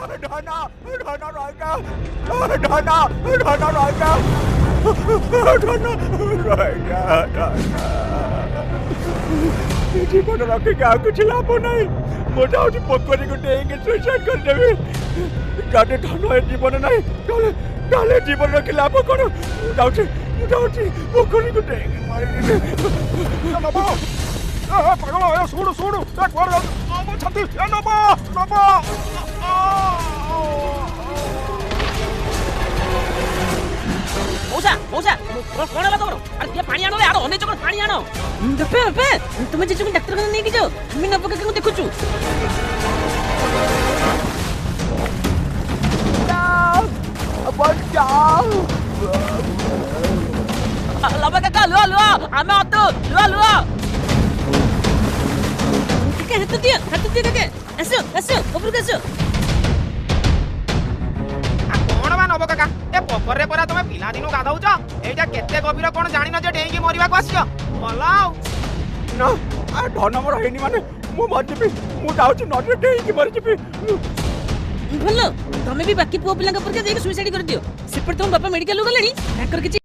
ढाना ढाना राजा ढाना ढाना राजा ढाना राजा जीवन रखे क्या कुछ लाभ नहीं मोटा होची पोखरी को डेंगे सुसाइड कर देबे जाते ढाना जीवन नहीं डाले डाले जीवन रखे लाभ करो जाउची पोखरी को डेंगे मारी दे बाबा पागल ए सुनु सुनु एक बार आम छाती ए नबा नबा मौसा कौन है तुम अरे ये पानी आनो रे आनो अने चकर पानी आनो पे तुम्हें जीजू को डॉक्टर खाना नहीं जाओ हम नबो के देखु छु बचाओ लबा काका लो आमे अतो लो के हाथ दिया के असो ऊपर के असो कोण बा नबो काका ए पोखरे परा तुम पिला दिनु गाधौछ एटा केते गभीर कोन जानि न जे डेंगी मरिबा को आसियो बोलाओ ना आ धन मोर हेनी माने मु मर जेबी मु जाउची नदे डेंगी मर जेबी भलो तमे भी बाकी पुओ पिला के पर के सुसाइड कर दियो सेपर तुम बापा मेडिकल गलेनी ताकर किछि